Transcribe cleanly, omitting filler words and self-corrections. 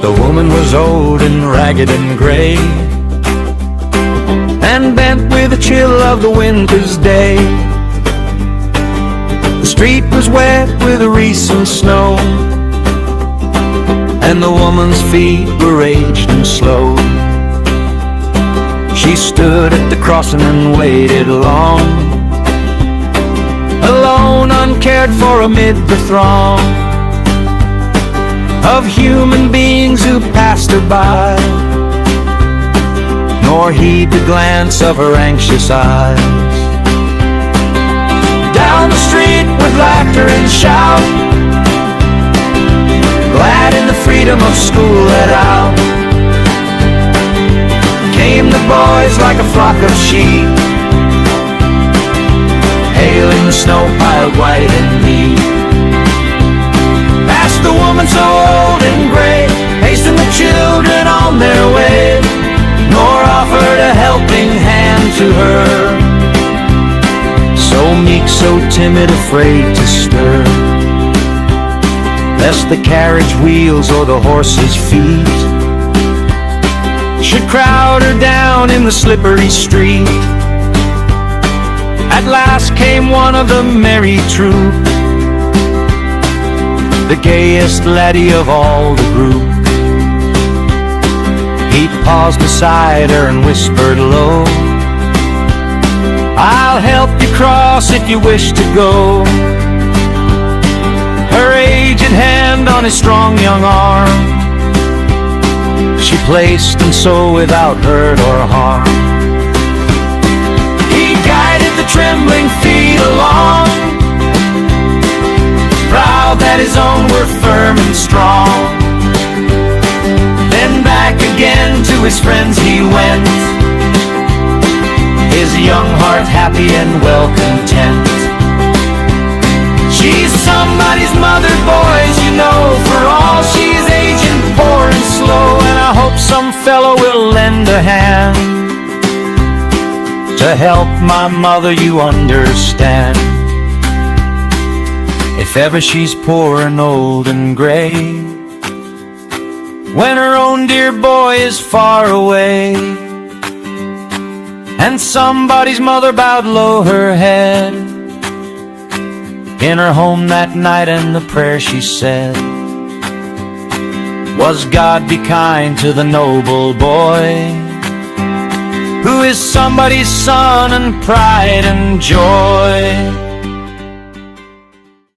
The woman was old and ragged and gray, and bent with the chill of the winter's day. The street was wet with the recent snow, and the woman's feet were aged and slow. She stood at the crossing and waited long, alone, uncared for amid the throng of human beings who passed her by, nor heed the glance of her anxious eyes. Down the street with laughter and shout, glad in the freedom of school let out, came the boys like a flock of sheep, hailing the snow piled white and deep. Past the woman so old and gray, hastened the children on their way, nor offered a helping hand to her. So meek, so timid, afraid to stir, lest the carriage wheels or the horses' feet should crowd her down in the slippery street. At last came one of the merry troop, the gayest laddie of all the group. He paused beside her and whispered low, "I'll help you cross if you wish to go." Her aged hand on his strong young arm she placed, and so without hurt or harm he guided the trembling feet along, proud that his own were firm and strong. Then back again to his friends he went, his young heart happy and well content. She's somebody's mother, boys, you know, for all she's aging, poor and slow, and I hope some fellow will lend a hand to help my mother, you understand. If ever she's poor and old and gray, when her own dear boy is far away, and somebody's mother bowed low her head in her home that night, and the prayer she said was, "God be kind to the noble boy, who is somebody's son and pride and joy."